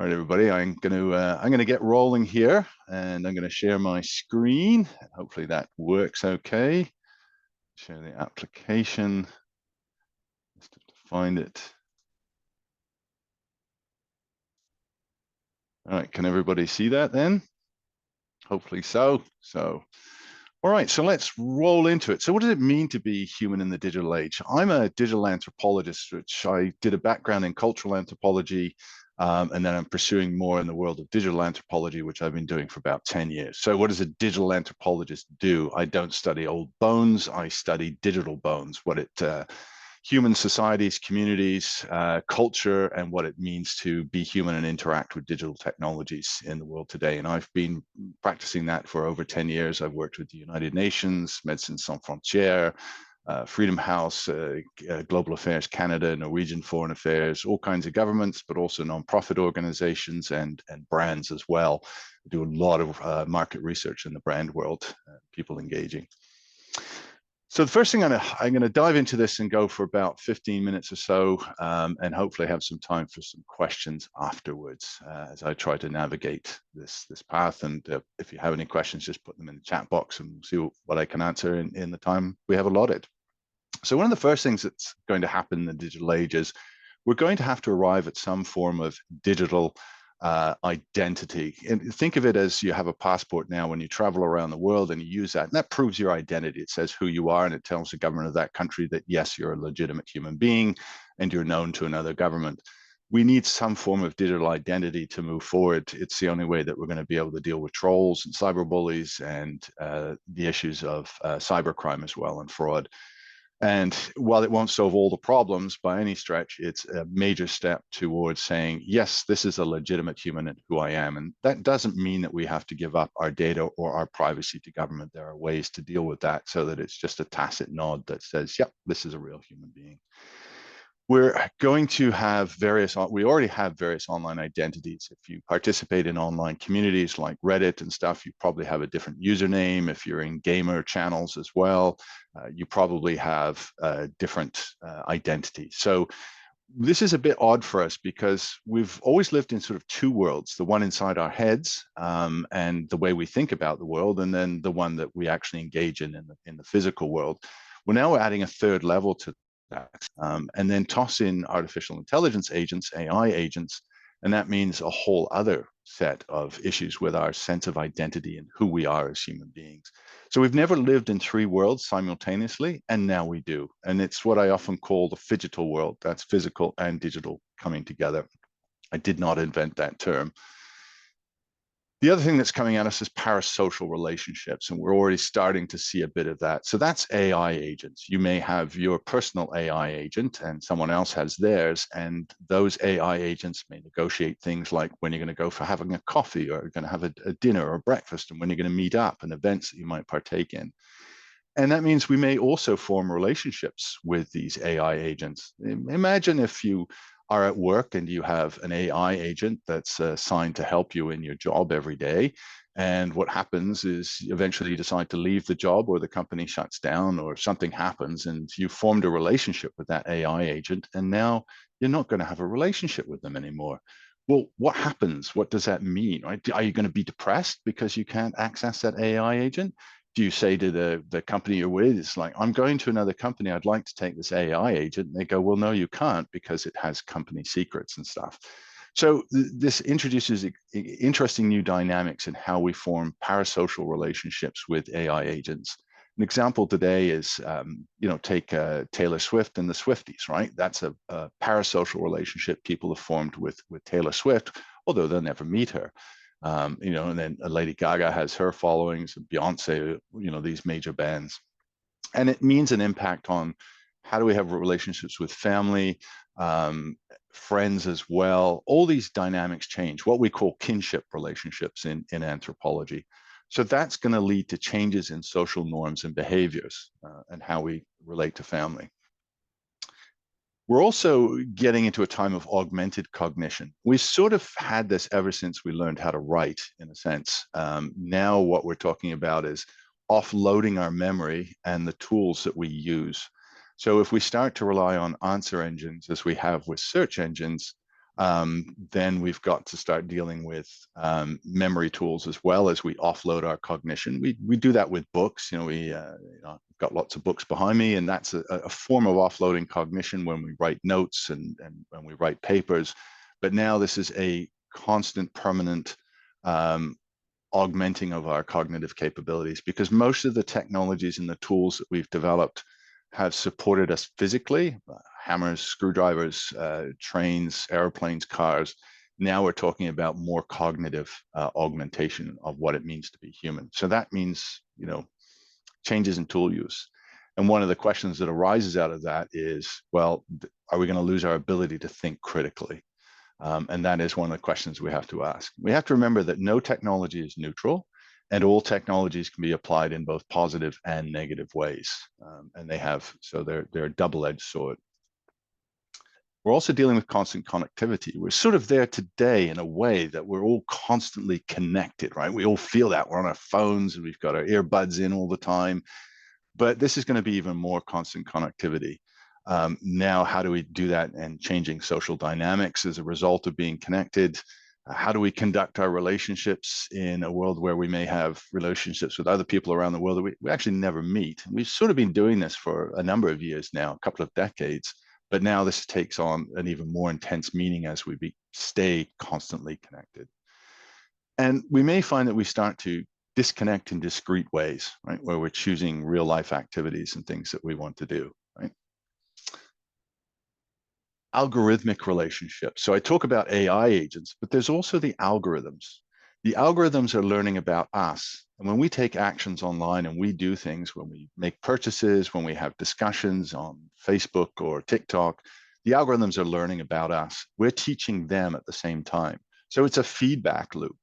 All right, everybody, I'm gonna get rolling here, and I'm gonna share my screen. Hopefully that works okay. Share the application. Just have to find it. All right, can everybody see that then? Hopefully so. All right, so let's roll into it. So what does it mean to be human in the digital age? I'm a digital anthropologist, which I did a background in cultural anthropology, and then I'm pursuing more in the world of digital anthropology, which I've been doing for about 10 years. So what does a digital anthropologist do? I don't study old bones. I study digital bones, human societies, communities, culture, and what it means to be human and interact with digital technologies in the world today. And I've been practicing that for over 10 years. I've worked with the United Nations, Médecins Sans Frontières, Freedom House, Global Affairs Canada, Norwegian Foreign Affairs, all kinds of governments, but also nonprofit organizations and brands as well. We do a lot of market research in the brand world, people engaging. So the first thing I'm going to dive into this and go for about 15 minutes or so, and hopefully have some time for some questions afterwards as I try to navigate this path. And if you have any questions, just put them in the chat box and we'll see what I can answer in the time we have allotted. So one of the first things that's going to happen in the digital age is we're going to have to arrive at some form of digital identity. And think of it as you have a passport now when you travel around the world and you use that, and that proves your identity. It says who you are, and it tells the government of that country that, yes, you're a legitimate human being and you're known to another government. We need some form of digital identity to move forward. It's the only way that we're going to be able to deal with trolls and cyberbullies and the issues of cybercrime as well and fraud. And while it won't solve all the problems by any stretch, it's a major step towards saying, yes, this is a legitimate human and who I am. And that doesn't mean that we have to give up our data or our privacy to government. There are ways to deal with that so that it's just a tacit nod that says, yep, this is a real human being. We're going to have we already have various online identities. If you participate in online communities like Reddit and stuff, you probably have a different username. If you're in gamer channels as well, you probably have different identities. So this is a bit odd for us because we've always lived in sort of two worlds, the one inside our heads and the way we think about the world, and then the one that we actually engage in the physical world. We're now adding a third level to that, and then toss in artificial intelligence agents, AI agents, and that means a whole other set of issues with our sense of identity and who we are as human beings. So we've never lived in three worlds simultaneously, and now we do. And it's what I often call the phygital world. That's physical and digital coming together. I did not invent that term. The other thing that's coming at us is parasocial relationships, and we're already starting to see a bit of that. So that's AI agents. You may have your personal AI agent and someone else has theirs, and those AI agents may negotiate things like when you're going to go for having a coffee or you're going to have a dinner or breakfast and when you're going to meet up and events that you might partake in. And that means we may also form relationships with these AI agents. Imagine if you are at work and you have an AI agent that's assigned to help you in your job every day. And what happens is eventually you decide to leave the job or the company shuts down or something happens and you formed a relationship with that AI agent. And now you're not going to have a relationship with them anymore. Well, what happens? What does that mean? Right? Are you going to be depressed because you can't access that AI agent? Do you say to the company you're with, it's like, I'm going to another company, I'd like to take this AI agent. And they go, well, no, you can't because it has company secrets and stuff. So this introduces interesting new dynamics in how we form parasocial relationships with AI agents. An example today is, take Taylor Swift and the Swifties, right? That's a parasocial relationship people have formed with Taylor Swift, although they'll never meet her. And then Lady Gaga has her followings, Beyonce, these major bands. And it means an impact on how do we have relationships with family, friends as well. All these dynamics change, what we call kinship relationships in anthropology. So that's going to lead to changes in social norms and behaviors and how we relate to family. We're also getting into a time of augmented cognition. We sort of had this ever since we learned how to write, in a sense. Now what we're talking about is offloading our memory and the tools that we use. So if we start to rely on answer engines, as we have with search engines, Then we've got to start dealing with memory tools as well as we offload our cognition. We do that with books. I've got lots of books behind me, and that's a form of offloading cognition when we write notes and when we write papers. But now this is a constant, permanent augmenting of our cognitive capabilities, because most of the technologies and the tools that we've developed have supported us physically, hammers, screwdrivers, trains, airplanes, cars. Now we're talking about more cognitive augmentation of what it means to be human. So that means, changes in tool use. And one of the questions that arises out of that is, well, are we going to lose our ability to think critically? And that is one of the questions we have to ask. We have to remember that no technology is neutral, and all technologies can be applied in both positive and negative ways. And they're a double-edged sword. We're also dealing with constant connectivity. We're sort of there today in a way that we're all constantly connected, right? We all feel that. We're on our phones and we've got our earbuds in all the time. But this is going to be even more constant connectivity. Now, how do we do that and changing social dynamics as a result of being connected? How do we conduct our relationships in a world where we may have relationships with other people around the world that we actually never meet? We've sort of been doing this for a number of years now, a couple of decades, but now this takes on an even more intense meaning as we stay constantly connected. And we may find that we start to disconnect in discrete ways, right? Where we're choosing real life activities and things that we want to do, right? Algorithmic relationships. So I talk about AI agents, but there's also the algorithms. The algorithms are learning about us. And when we take actions online and we do things, when we make purchases, when we have discussions on Facebook or TikTok, the algorithms are learning about us. We're teaching them at the same time. So it's a feedback loop.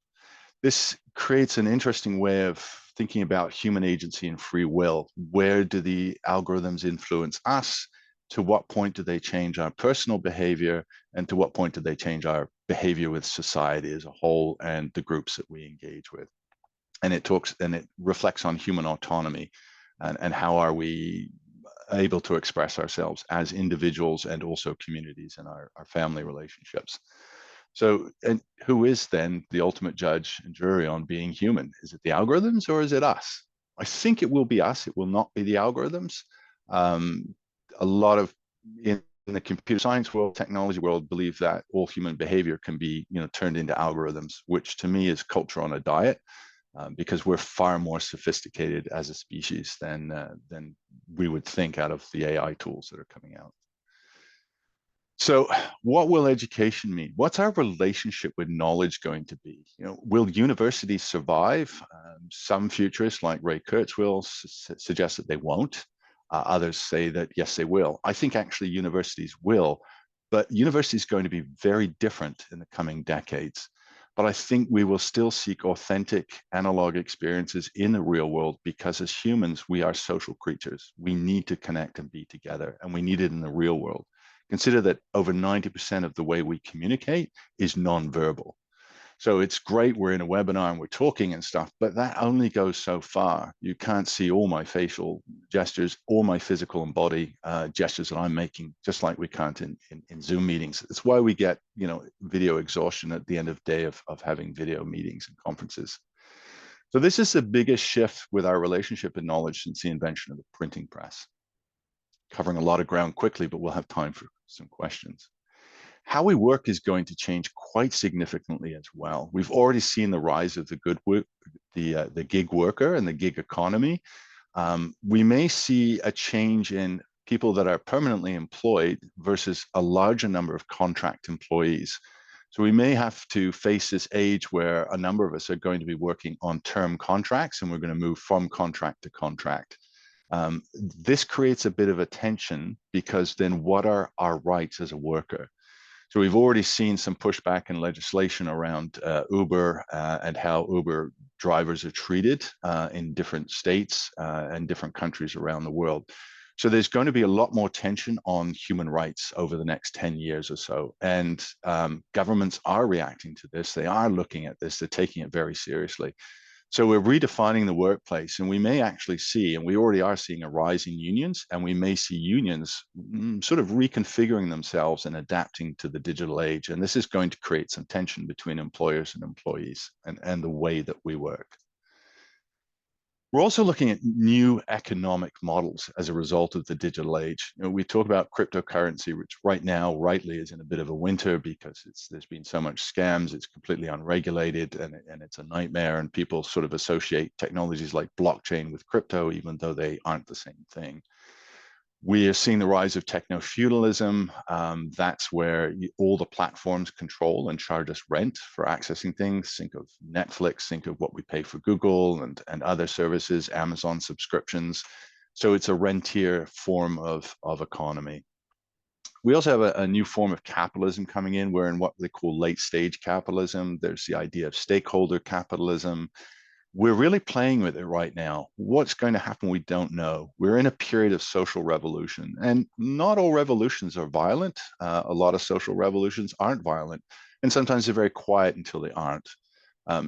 This creates an interesting way of thinking about human agency and free will. Where do the algorithms influence us? To what point do they change our personal behavior? And to what point do they change our behavior with society as a whole and the groups that we engage with? And it reflects on human autonomy and how are we able to express ourselves as individuals and also communities in our family relationships. So, and who is then the ultimate judge and jury on being human? Is it the algorithms or is it us? I think it will be us. It will not be the algorithms. A lot of in the computer science world, technology world, believe that all human behavior can be, turned into algorithms, which to me is culture on a diet, because we're far more sophisticated as a species than we would think out of the AI tools that are coming out. So what will education mean? What's our relationship with knowledge going to be? Will universities survive? Some futurists like Ray Kurzweil suggest that they won't. Others say that, yes, they will. I think actually universities will, but university is going to be very different in the coming decades. But I think we will still seek authentic analog experiences in the real world, because as humans, we are social creatures. We need to connect and be together, and we need it in the real world. Consider that over 90% of the way we communicate is nonverbal. So it's great we're in a webinar and we're talking and stuff, but that only goes so far. You can't see all my facial gestures, all my physical and body gestures that I'm making, just like we can't in Zoom meetings. It's why we get, video exhaustion at the end of the day of having video meetings and conferences. So this is the biggest shift with our relationship and knowledge since the invention of the printing press. Covering a lot of ground quickly, but we'll have time for some questions. How we work is going to change quite significantly as well. We've already seen the rise of the gig worker and the gig economy. We may see a change in people that are permanently employed versus a larger number of contract employees. So we may have to face this age where a number of us are going to be working on term contracts, and we're going to move from contract to contract. This creates a bit of a tension, because then what are our rights as a worker? So we've already seen some pushback in legislation around Uber and how Uber drivers are treated in different states and different countries around the world. So there's going to be a lot more tension on human rights over the next 10 years or so. And governments are reacting to this. They are looking at this. They're taking it very seriously. So we're redefining the workplace, and we may actually see, and we already are seeing a rise in unions, and we may see unions sort of reconfiguring themselves and adapting to the digital age. And this is going to create some tension between employers and employees and the way that we work. We're also looking at new economic models as a result of the digital age. We talk about cryptocurrency, which right now, rightly, is in a bit of a winter because there's been so much scams. It's completely unregulated and it's a nightmare. And people sort of associate technologies like blockchain with crypto, even though they aren't the same thing. We are seeing the rise of techno-feudalism. That's where all the platforms control and charge us rent for accessing things. Think of Netflix, think of what we pay for Google and other services, Amazon subscriptions. So it's a rentier form of economy. We also have a new form of capitalism coming in. We're in what they call late stage capitalism. There's the idea of stakeholder capitalism. We're really playing with it right now. What's going to happen, we don't know. We're in a period of social revolution, and not all revolutions are violent. A lot of social revolutions aren't violent, and sometimes they're very quiet until they aren't.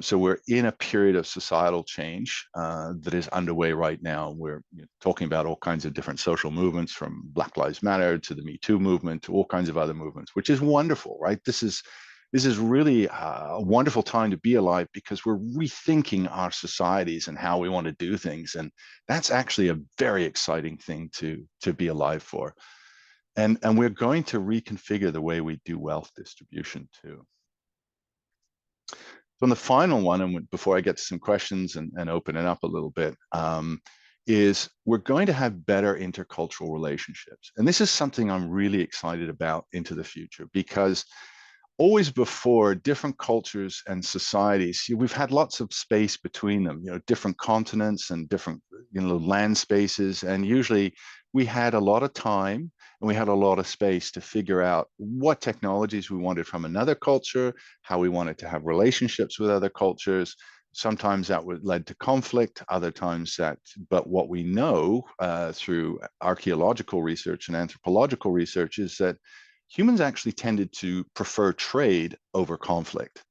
So we're in a period of societal change that is underway right now. We're talking about all kinds of different social movements, from Black Lives Matter to the Me Too movement to all kinds of other movements, which is wonderful, right? This is really a wonderful time to be alive because we're rethinking our societies and how we want to do things. And that's actually a very exciting thing to be alive for. And we're going to reconfigure the way we do wealth distribution too. So on the final one, and before I get to some questions and open it up a little bit, is we're going to have better intercultural relationships. And this is something I'm really excited about into the future because always before, different cultures and societies, we've had lots of space between them, different continents and different, land spaces. And usually we had a lot of time and we had a lot of space to figure out what technologies we wanted from another culture, how we wanted to have relationships with other cultures. Sometimes that led to conflict, other times but what we know through archaeological research and anthropological research is that humans actually tended to prefer trade over conflict.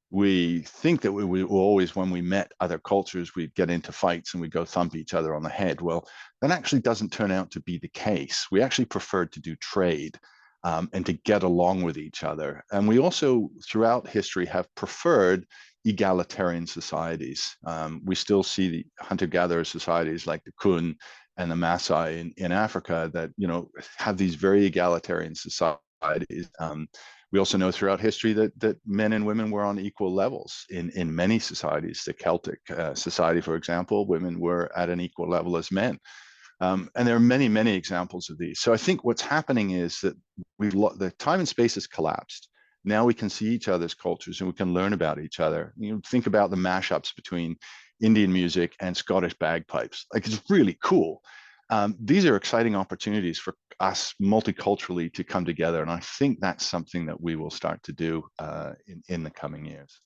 We think that we always, when we met other cultures, we'd get into fights and we'd go thump each other on the head. Well, that actually doesn't turn out to be the case. We actually preferred to do trade and to get along with each other. And we also, throughout history, have preferred egalitarian societies. We still see the hunter-gatherer societies like the Kun and the Maasai in Africa that have these very egalitarian societies. We also know throughout history that men and women were on equal levels in many societies. The Celtic society, for example, women were at an equal level as men. And there are many, many examples of these. So I think what's happening is that the time and space has collapsed. Now we can see each other's cultures and we can learn about each other. Think about the mashups between Indian music and Scottish bagpipes. Like, it's really cool. These are exciting opportunities for us multiculturally to come together. And I think that's something that we will start to do in the coming years.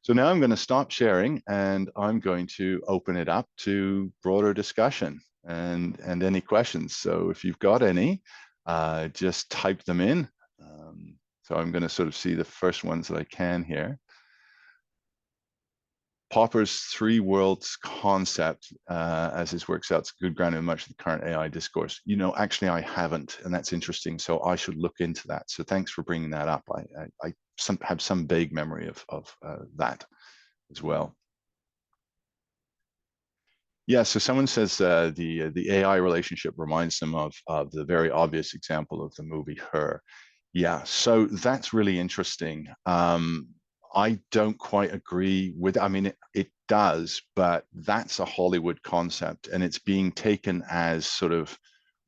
So now I'm going to stop sharing and I'm going to open it up to broader discussion and any questions. So if you've got any, just type them in. So I'm going to sort of see the first ones that I can here. Popper's three worlds concept, as this works out, it's good ground in much of the current AI discourse. Actually, I haven't, and that's interesting. So I should look into that. So thanks for bringing that up. I have some vague memory of that as well. Yeah, so someone says the AI relationship reminds them of the very obvious example of the movie Her. Yeah, so that's really interesting. I don't quite agree with, I mean, it does, but that's a Hollywood concept and it's being taken as sort of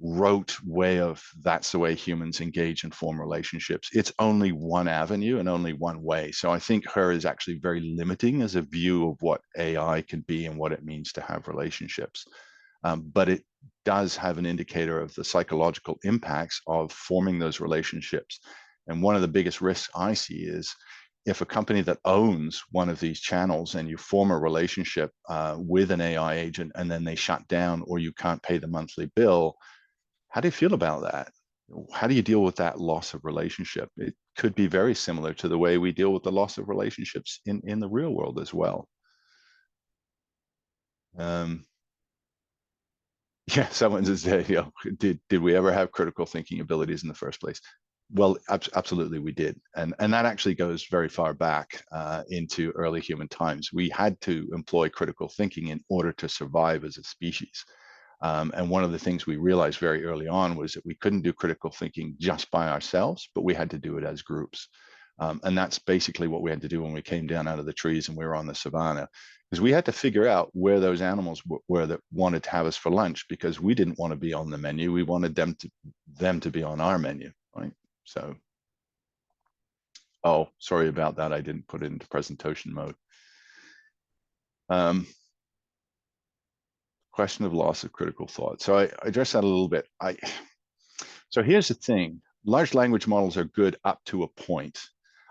rote way of that's the way humans engage and form relationships. It's only one avenue and only one way. So I think Her is actually very limiting as a view of what AI can be and what it means to have relationships. But it does have an indicator of the psychological impacts of forming those relationships. And one of the biggest risks I see is if a company that owns one of these channels and you form a relationship with an AI agent and then they shut down or you can't pay the monthly bill, how do you feel about that? How do you deal with that loss of relationship? It could be very similar to the way we deal with the loss of relationships in the real world as well. Um, yeah, someone says, did we ever have critical thinking abilities in the first place? Well, absolutely, we did, and that actually goes very far back into early human times. We had to employ critical thinking in order to survive as a species. And one of the things we realized very early on was that we couldn't do critical thinking just by ourselves, but we had to do it as groups. And that's basically what we had to do when we came down out of the trees and we were on the savannah, because we had to figure out where those animals were that wanted to have us for lunch, because we didn't want to be on the menu. We wanted them to be on our menu, right? So, oh, sorry about that. I didn't put it into presentation mode. Question of loss of critical thought. So I addressed that a little bit. So here's the thing. Large language models are good up to a point,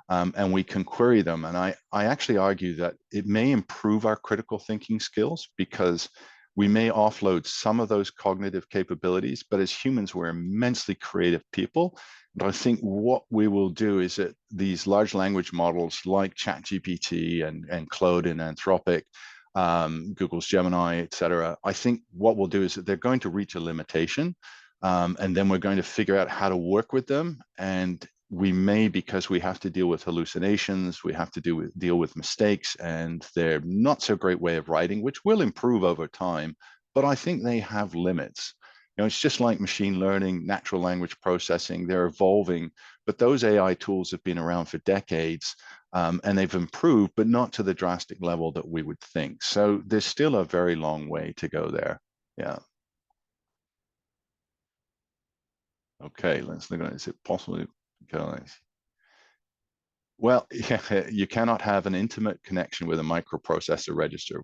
and we can query them. And I actually argue that it may improve our critical thinking skills, because we may offload some of those cognitive capabilities, but as humans, we're immensely creative people. And I think what we will do is that these large language models like ChatGPT and Claude and Anthropic, Google's Gemini, et cetera, I think what we'll do is that they're going to reach a limitation, and then we're going to figure out how to work with them. And we may, because we have to deal with hallucinations, we have to deal with mistakes, and they're not so great way of writing, which will improve over time, but I think they have limits. You know, it's just like machine learning, natural language processing, they're evolving, but those AI tools have been around for decades, and they've improved, but not to the drastic level that we would think. So there's still a very long way to go there. Yeah. Okay, let's look at it. Is it possible? Well, yeah, you cannot have an intimate connection with a microprocessor register.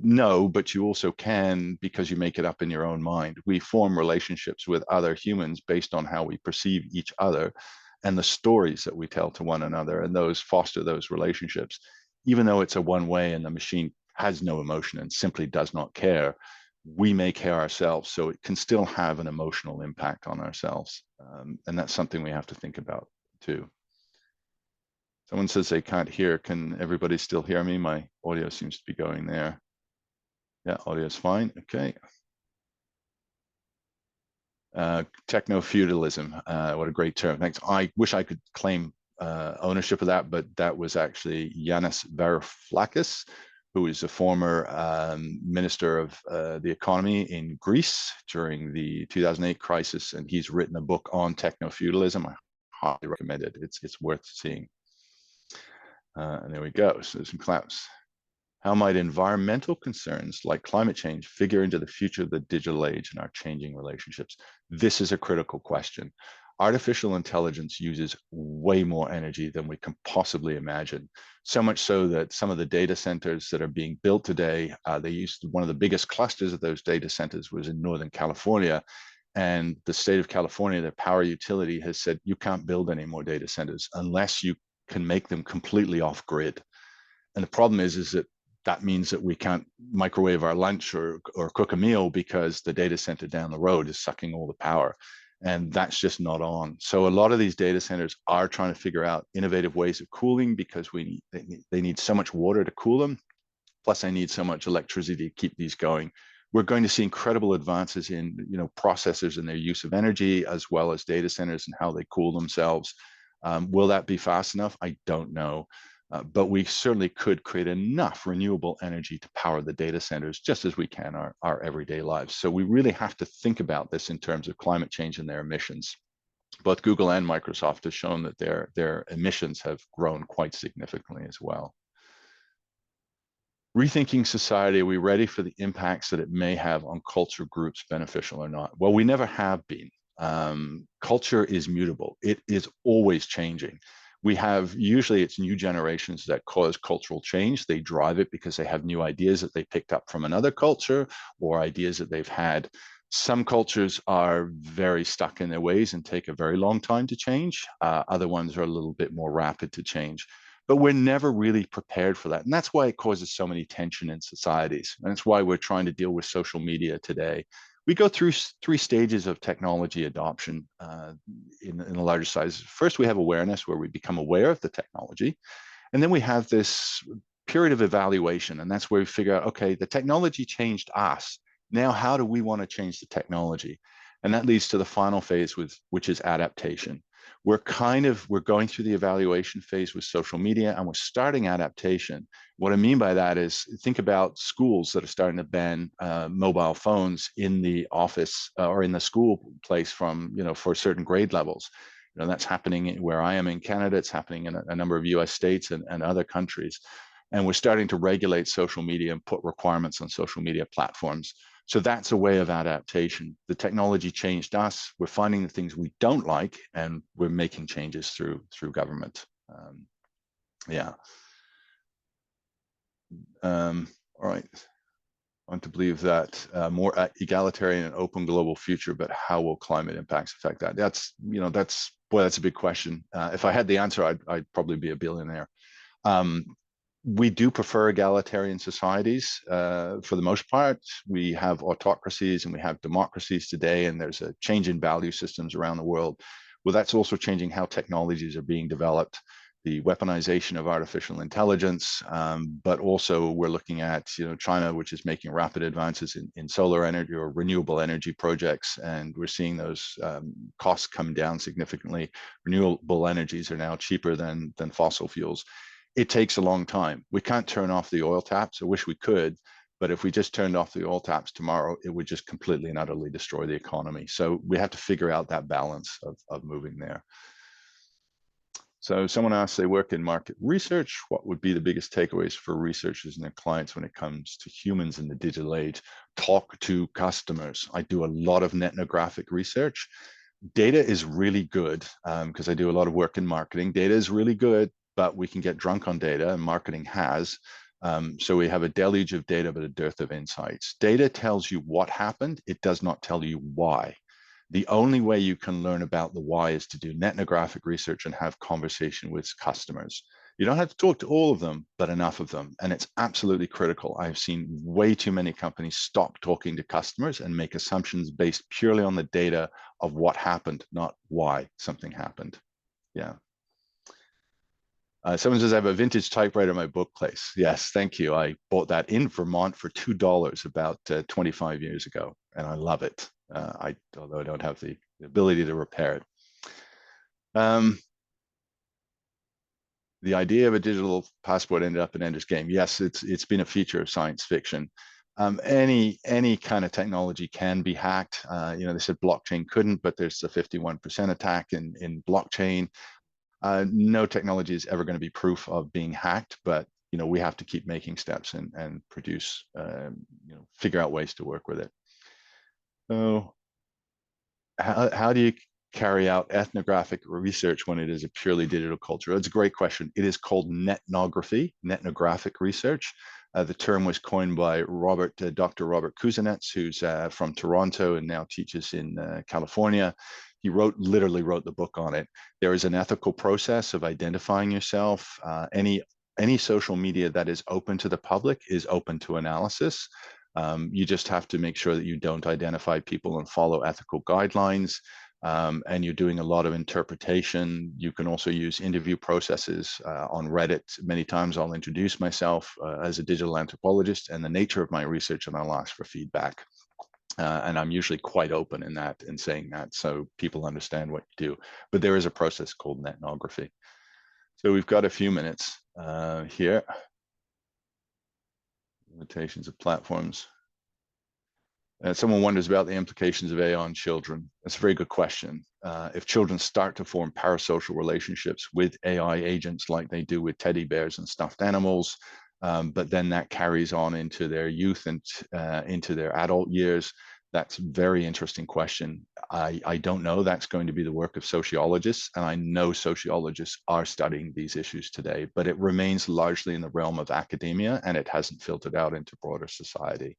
No, but you also can, because you make it up in your own mind. We form relationships with other humans based on how we perceive each other and the stories that we tell to one another, and those foster those relationships. Even though it's a one way and the machine has no emotion and simply does not care, we may care ourselves, so it can still have an emotional impact on ourselves. And that's something we have to think about too. Someone says they can't hear. Can everybody still hear me? My audio seems to be going there. Yeah, audio is fine. Okay. Techno-feudalism. What a great term. Thanks. I wish I could claim ownership of that, but that was actually Yanis Varoufakis, who is a former minister of the economy in Greece during the 2008 crisis, and he's written a book on techno-feudalism. I highly recommend it. It's worth seeing. And there we go. So there's some claps. How might environmental concerns like climate change figure into the future of the digital age and our changing relationships? This is a critical question. Artificial intelligence uses way more energy than we can possibly imagine. So much so that some of the data centers that are being built today, they used one of the biggest clusters of those data centers was in Northern California. And the state of California, their power utility has said, you can't build any more data centers unless you can make them completely off grid. And the problem is that that means that we can't microwave our lunch or cook a meal, because the data center down the road is sucking all the power. And that's just not on. So a lot of these data centers are trying to figure out innovative ways of cooling, because they need so much water to cool them. Plus they need so much electricity to keep these going. We're going to see incredible advances in, processors and their use of energy, as well as data centers and how they cool themselves. Will that be fast enough? I don't know. But we certainly could create enough renewable energy to power the data centers, just as we can our everyday lives. So we really have to think about this in terms of climate change and their emissions. Both Google and Microsoft have shown that their emissions have grown quite significantly as well. Rethinking society, are we ready for the impacts that it may have on culture groups, beneficial or not? Well, we never have been. Culture is mutable. It is always changing. Usually it's new generations that cause cultural change. They drive it because they have new ideas that they picked up from another culture, or ideas that they've had. Some cultures are very stuck in their ways and take a very long time to change. Other ones are a little bit more rapid to change. But we're never really prepared for that. And that's why it causes so many tension in societies. And it's why we're trying to deal with social media today. We go through 3 stages of technology adoption in a larger size. First, we have awareness, where we become aware of the technology. And then we have this period of evaluation, and that's where we figure out, okay, the technology changed us. Now, how do we want to change the technology? And that leads to the final phase, which is adaptation. We're going through the evaluation phase with social media, and we're starting adaptation. What I mean by that is, think about schools that are starting to ban mobile phones in the office or in the school place for certain grade levels. That's happening where I am in Canada. It's happening in a number of US states and other countries. And we're starting to regulate social media and put requirements on social media platforms. So that's a way of adaptation. The technology changed us. We're finding the things we don't like, and we're making changes through government. Yeah. All right. I want to believe that more egalitarian and open global future, but how will climate impacts affect that? That's a big question. If I had the answer, I'd probably be a billionaire. We do prefer egalitarian societies for the most part. We have autocracies and we have democracies today, and there's a change in value systems around the world. Well, that's also changing how technologies are being developed, the weaponization of artificial intelligence, but also we're looking at China, which is making rapid advances in solar energy or renewable energy projects, and we're seeing those costs come down significantly. Renewable energies are now cheaper than fossil fuels. It takes a long time. We can't turn off the oil taps. I wish we could, but if we just turned off the oil taps tomorrow, it would just completely and utterly destroy the economy. So we have to figure out that balance of moving there. So someone asked, they work in market research. What would be the biggest takeaways for researchers and their clients when it comes to humans in the digital age? Talk to customers. I do a lot of ethnographic research. Data is really good because I do a lot of work in marketing. Data is really good, but we can get drunk on data, and marketing has. So we have a deluge of data, but a dearth of insights. Data tells you what happened. It does not tell you why. The only way you can learn about the why is to do ethnographic research and have conversation with customers. You don't have to talk to all of them, but enough of them. And it's absolutely critical. I've seen way too many companies stop talking to customers and make assumptions based purely on the data of what happened, not why something happened. Yeah. Someone says, I have a vintage typewriter in my bookcase. Yes, thank you. I bought that in Vermont for $2 about 25 years ago, and I love it. Although I don't have the ability to repair it. The idea of a digital passport ended up in Ender's Game. Yes, it's been a feature of science fiction. Any kind of technology can be hacked. They said blockchain couldn't, but there's a 51% attack in blockchain. No technology is ever going to be proof of being hacked, but we have to keep making steps and produce, figure out ways to work with it. So, how do you carry out ethnographic research when it is a purely digital culture? That's a great question. It is called ethnographic research. The term was coined by Dr. Robert Kuznets, who's from Toronto and now teaches in California. He literally wrote the book on it. There is an ethical process of identifying yourself. Any social media that is open to the public is open to analysis. You just have to make sure that you don't identify people and follow ethical guidelines. And you're doing a lot of interpretation. You can also use interview processes on Reddit. Many times I'll introduce myself as a digital anthropologist and the nature of my research, and I'll ask for feedback. And I'm usually quite open in saying that, so people understand what you do. But there is a process called ethnography. So we've got a few minutes here. Limitations of platforms. Someone wonders about the implications of AI on children. That's a very good question. If children start to form parasocial relationships with AI agents like they do with teddy bears and stuffed animals, but then that carries on into their youth and into their adult years, that's a very interesting question. I don't know. That's going to be the work of sociologists, and I know sociologists are studying these issues today, but it remains largely in the realm of academia, and it hasn't filtered out into broader society.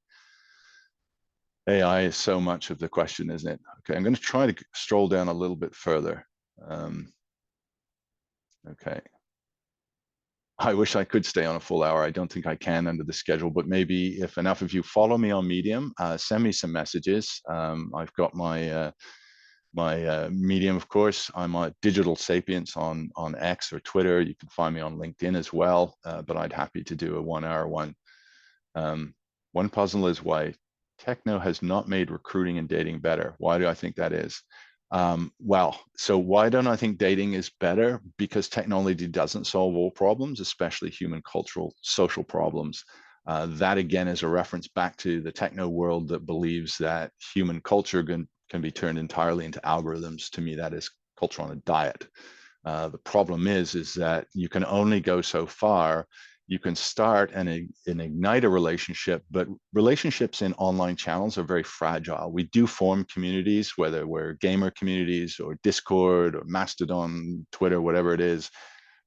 AI is so much of the question, isn't it? Okay, I'm going to try to stroll down a little bit further. Okay. I wish I could stay on a full hour. I don't think I can under the schedule, but maybe if enough of you follow me on Medium, send me some messages. I've got my Medium, of course. I'm a digital sapiens on X or Twitter. You can find me on LinkedIn as well, but I'd happy to do a 1 hour one. One puzzle is why techno has not made recruiting and dating better. Why do I think that is? Well, so why don't I think dating is better? Because technology doesn't solve all problems, especially human cultural social problems. That again is a reference back to the techno world that believes that human culture can be turned entirely into algorithms. To me, that is culture on a diet. The problem is that you can only go so far. You can start and ignite a relationship, but relationships in online channels are very fragile. We do form communities, whether we're gamer communities or Discord or Mastodon, Twitter, whatever it is,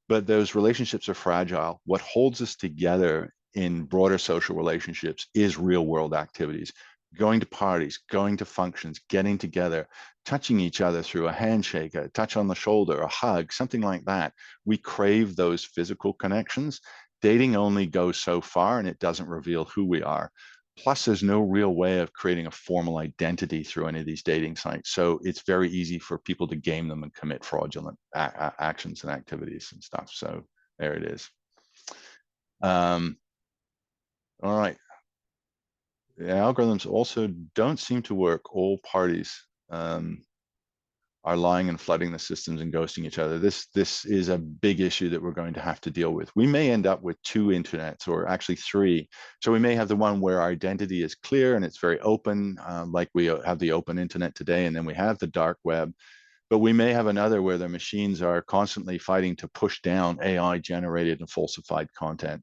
but those relationships are fragile. What holds us together in broader social relationships is real world activities, going to parties, going to functions, getting together, touching each other through a handshake, a touch on the shoulder, a hug, something like that. We crave those physical connections. Dating only goes so far and it doesn't reveal who we are. Plus, there's no real way of creating a formal identity through any of these dating sites. So it's very easy for people to game them and commit fraudulent actions and activities and stuff. So there it is. All right. The algorithms also don't seem to work. All parties are lying and flooding the systems and ghosting each other. This is a big issue that we're going to have to deal with. We may end up with 2 internets, or actually 3. So we may have the one where our identity is clear and it's very open, like we have the open internet today, and then we have the dark web. But we may have another where the machines are constantly fighting to push down AI generated and falsified content.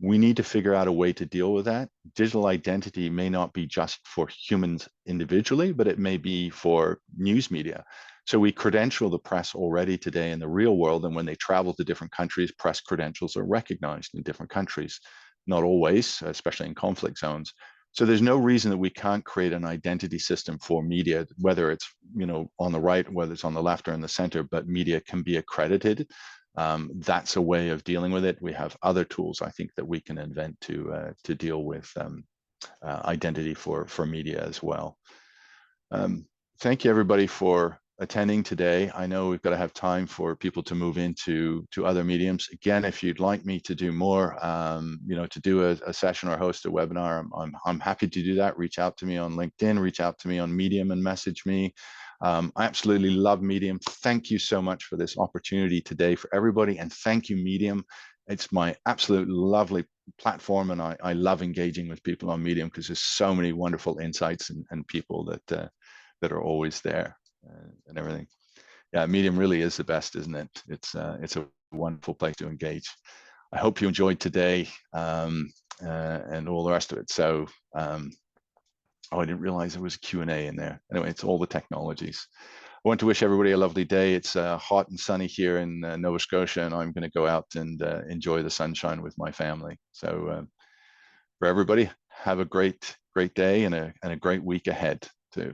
We need to figure out a way to deal with that. Digital identity may not be just for humans individually, but it may be for news media. So we credential the press already today in the real world. And when they travel to different countries, press credentials are recognized in different countries. Not always, especially in conflict zones. So there's no reason that we can't create an identity system for media, whether it's on the right, whether it's on the left or in the center, but media can be accredited. That's a way of dealing with it. We have other tools, I think, that we can invent to deal with identity for media as well. Thank you, everybody, for attending today. I know we've got to have time for people to move into other mediums. Again, if you'd like me to do more, to do a session or host a webinar, I'm happy to do that. Reach out to me on LinkedIn, reach out to me on Medium and message me. I absolutely love Medium. Thank you so much for this opportunity today for everybody. And thank you, Medium. It's my absolute lovely platform. And I love engaging with people on Medium because there's so many wonderful insights and people that are always there and everything. Yeah, Medium really is the best, isn't it? It's a wonderful place to engage. I hope you enjoyed today and all the rest of it. So, I didn't realize there was a Q&A in there. Anyway, it's all the technologies. I want to wish everybody a lovely day. It's hot and sunny here in Nova Scotia, and I'm going to go out and enjoy the sunshine with my family. So for everybody, have a great day and a great week ahead too.